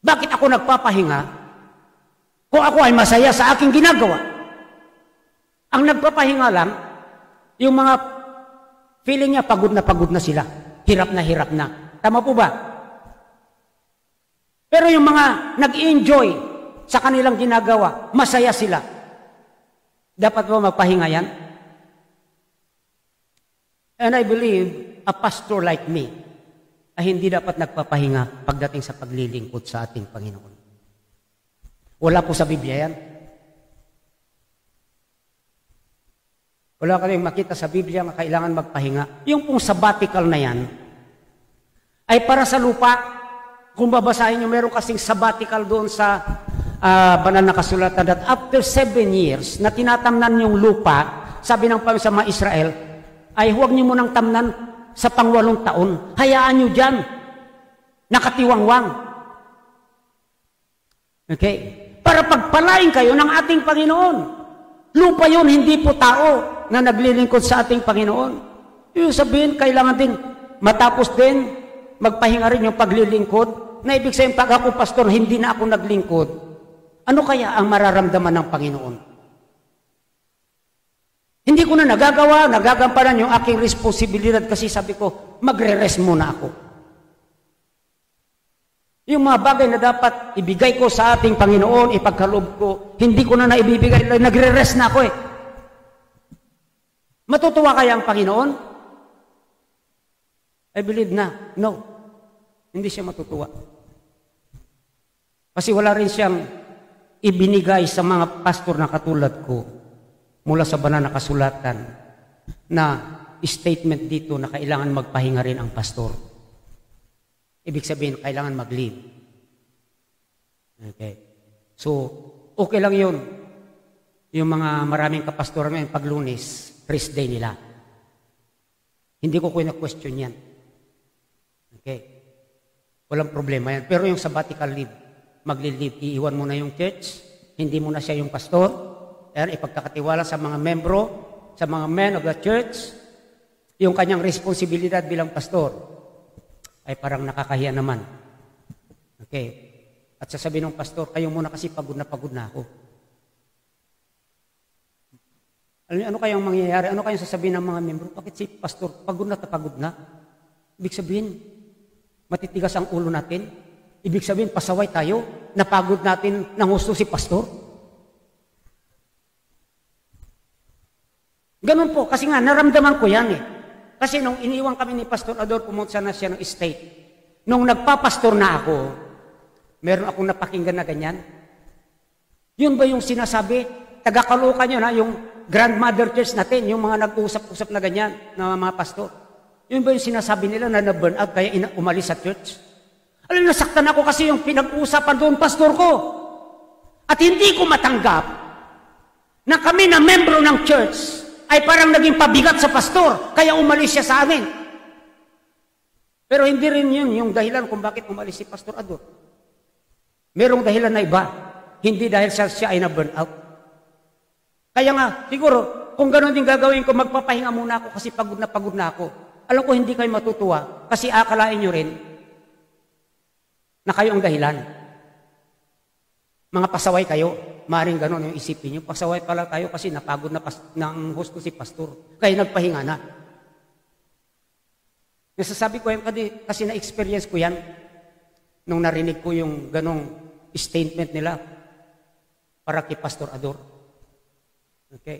Bakit ako nagpapahinga? Kung ako ay masaya sa aking ginagawa. Ang nagpapahinga lang, yung mga feeling niya pagod na sila. Hirap na. Tama po ba? Pero yung mga nag-enjoy sa kanilang ginagawa, masaya sila. Dapat ba magpahinga yan? And I believe a pastor like me ay hindi dapat nagpapahinga pagdating sa paglilingkod sa ating Panginoon. Wala po sa Biblia yan. Wala kayong makita sa Biblia na kailangan magpahinga. Yung pong sabbatical na yan ay para sa lupa Kung babasahin nyo, meron kasing sabbatical doon sa banal na kasulatan that after 7 years na tinatamnan yung lupa, sabi ng Panginoon sa mga Israel, ay huwag nyo munang tamnan sa pang-8 taon. Hayaan nyo dyan. Nakatiwangwang. Okay? Para pagpalain kayo ng ating Panginoon. Lupa yun, hindi po tao na naglilingkod sa ating Panginoon. Yung sabihin, kailangan din matapos din, magpahinga rin yung paglilingkod, na ibig sabihin, pag ako pastor, hindi na ako naglingkod. Ano kaya ang mararamdaman ng Panginoon? Hindi ko na nagagampanan yung aking responsibilidad kasi sabi ko, magre-rest muna ako. Yung mga bagay na dapat ibigay ko sa ating Panginoon, ipagkaloob ko, hindi ko na naibibigay, nagre-rest na ako eh. Matutuwa kaya ang Panginoon? I believe na, no. Hindi siya matutuwa. Kasi wala rin siyang ibinigay sa mga pastor na katulad ko mula sa banal na kasulatan na statement dito na kailangan magpahinga rin ang pastor. Ibig sabihin, kailangan mag-leave. Okay. So, okay lang yun. Yung mga maraming kapastoran ngayon, pag Lunes, rest day nila. Hindi ko question yan. Okay. Walang problema yan. Pero yung sabbatical leave, magli-leave, iiwan mo na yung church, hindi mo na siya yung pastor, ipagkakatiwala sa mga membro, sa mga men of the church, yung kanyang responsibilidad bilang pastor, ay parang nakakahiya naman. Okay. At sasabihin ng pastor, kayo muna kasi pagod na ako. Ano kayang mangyayari? Ano kayang sasabihin ng mga membro? Bakit si pastor pagod na? Ibig sabihin, matitigas ang ulo natin. Ibig sabihin, pasaway tayo. Napagod natin ng gusto si pastor. Ganun po, kasi nga, naramdaman ko yan eh. Kasi nung iniwan kami ni Pastor Ador, pumunta na siya ng estate. Nung nagpapastor na ako, meron akong napakinggan na ganyan. Yun ba yung sinasabi? Taga-Caloocan yun ha, yung grandmother church natin, yung mga nag-uusap-usap na ganyan, na mga pastor. Yun ba yung sinasabi nila na na-burn out, kaya umalis sa church? Alam, nasaktan ako kasi yung pinag-uusapan doon, pastor ko. At hindi ko matanggap na kami na membro ng church ay parang naging pabigat sa pastor, kaya umalis siya sa amin. Pero hindi rin yun yung dahilan kung bakit umalis si Pastor Ador. Merong dahilan na iba, hindi dahil siya ay na-burn out. Kaya nga, siguro, kung gano'n din gagawin ko, magpapahinga muna ako kasi pagod na ako. Alam ko, hindi kayo matutuwa kasi akalain nyo rin na kayo ang dahilan. Mga pasaway kayo. Maring gano'n yung isipin nyo. Pasaway pala tayo kasi napagod na ng host ko si pastor. Kaya nagpahinga na. Nasasabi ko yan kasi na-experience ko yan nung narinig ko yung ganong statement nila para kay Pastor Ador. Okay.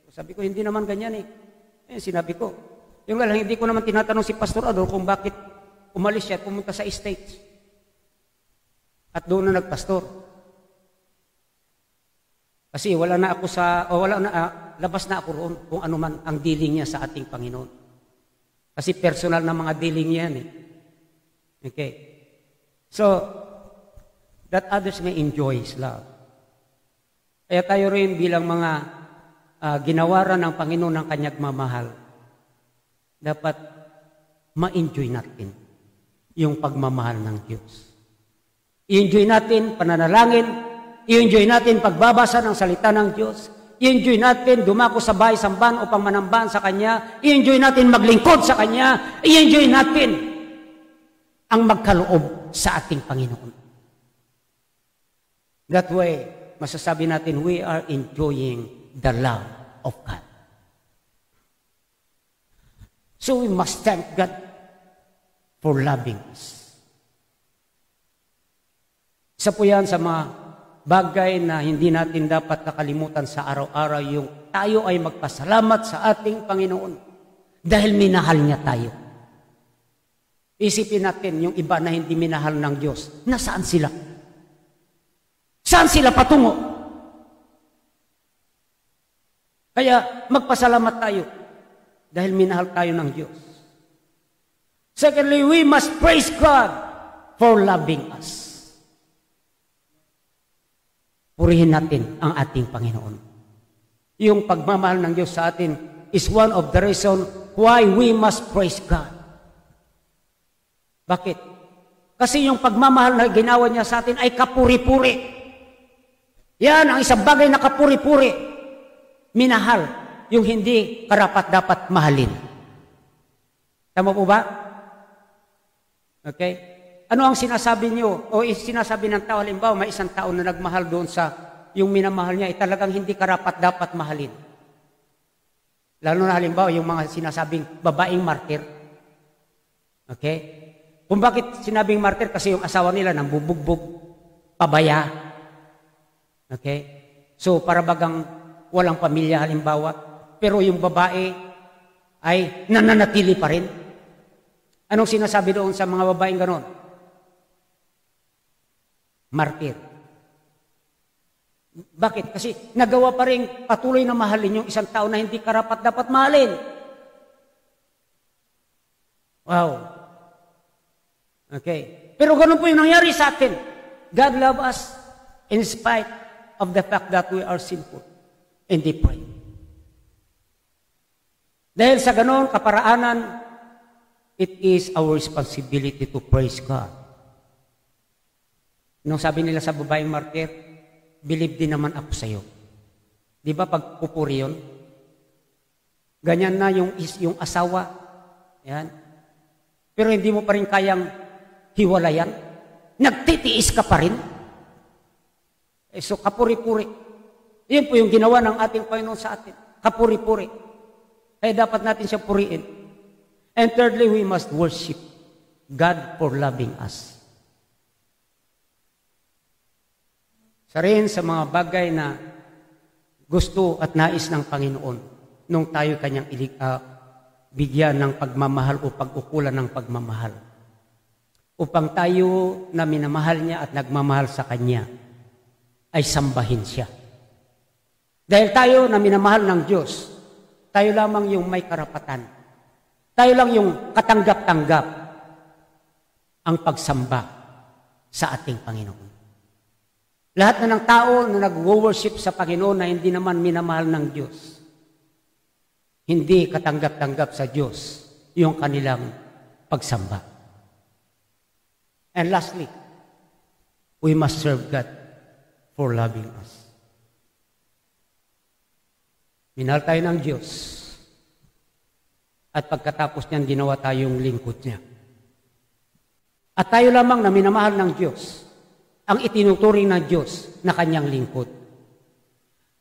Sabi ko, hindi naman ganyan eh. Sinabi ko. Yung lang, hindi ko naman tinatanong si Pastor Ador kung bakit umalis siya at pumunta sa estate. At doon na nagpastor. Kasi labas na ako roon kung ano man ang dealing niya sa ating Panginoon. Kasi personal na mga dealing niya yan eh. Okay. So, that others may enjoy His love. Kaya tayo rin bilang mga ginawaran ng Panginoon ng kanyang mamahal, dapat ma-enjoy natin yung pagmamahal ng Diyos. I-enjoy natin pananalangin, i-enjoy natin pagbabasa ng salita ng Diyos. I-enjoy natin dumako sa bahay sambahan upang manambahan sa Kanya. I-enjoy natin maglingkod sa Kanya. I-enjoy natin ang magkaloob sa ating Panginoon. That way, masasabi natin, we are enjoying the love of God. So we must thank God for loving us. Isa po yan sa mga bagay na hindi natin dapat kakalimutan sa araw-araw, yung tayo ay magpasalamat sa ating Panginoon dahil minahal niya tayo. Isipin natin yung iba na hindi minahal ng Diyos. Nasaan sila? Saan sila patungo? Kaya magpasalamat tayo dahil minahal tayo ng Diyos. Secondly, we must praise God for loving us. Purihin natin ang ating Panginoon. Yung pagmamahal ng Diyos sa atin is one of the reason why we must praise God. Bakit? Kasi yung pagmamahal na ginawa niya sa atin ay kapuri-puri. Yan ang isang bagay na kapuri-puri. Minahal yung hindi karapat-dapat mahalin. Tama po ba? Okay? Ano ang sinasabi niyo? O sinasabi ng tao, halimbawa, may isang tao na nagmahal doon sa yung minamahal niya, ay talagang hindi karapat-dapat mahalin. Lalo na halimbawa, yung mga sinasabing babaeng martir. Okay? Kung bakit sinabing martir? Kasi yung asawa nila nang bubugbog, pabaya. Okay? So, para bagang walang pamilya halimbawa, pero yung babae ay nananatili pa rin. Anong sinasabi doon sa mga babaeng ganon? Martir. Bakit? Kasi nagawa pa rin patuloy na mahalin yung isang tao na hindi karapat-dapat mahalin. Wow. Okay. Pero ganun po yung nangyari sa atin. God love us in spite of the fact that we are sinful and depraved. Dahil sa ganun, kaparaanan, it is our responsibility to praise God. Nung sabi nila sa babaeng martir, believe din naman ako sa iyo. Di ba pag pupuri yun? Ganyan na yung asawa. Yan. Pero hindi mo pa rin kayang hiwalayan. Nagtitiis ka pa rin. So kapuri-puri. Yan po yung ginawa ng ating Panginoon sa atin. Kapuri-puri. Kaya dapat natin siya puriin. And thirdly, we must worship God for loving us. Sa rin sa mga bagay na gusto at nais ng Panginoon nung tayo kanyang bigyan ng pagmamahal o pag-ukulan ng pagmamahal. Upang tayo na minamahal niya at nagmamahal sa kanya ay sambahin siya. Dahil tayo na minamahal ng Diyos, tayo lamang yung may karapatan. Tayo lang yung katanggap-tanggap ang pagsamba sa ating Panginoon. Lahat na ng tao na nag-worship sa Panginoon na hindi naman minamahal ng Diyos, hindi katanggap-tanggap sa Diyos yung kanilang pagsamba. And lastly, we must serve God for loving us. Minahal tayo ng Diyos at pagkatapos niyan ginawa tayong lingkod niya. At tayo lamang na minamahal ng Diyos ang itinuturing ng Diyos na kanyang lingkod.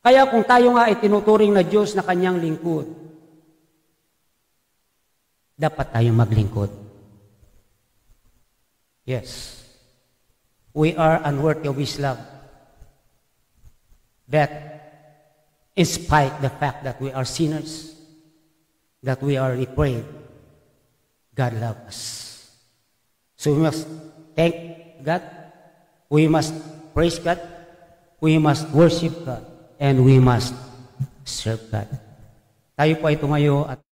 Kaya kung tayo nga itinuturing na Diyos na kanyang lingkod, dapat tayong maglingkod. Yes. We are unworthy of His love. But in spite the fact that we are sinners, that we are depraved, God loves us. So we must thank God. We must praise God, we must worship God, and we must serve God. Tayo po ay tumayo at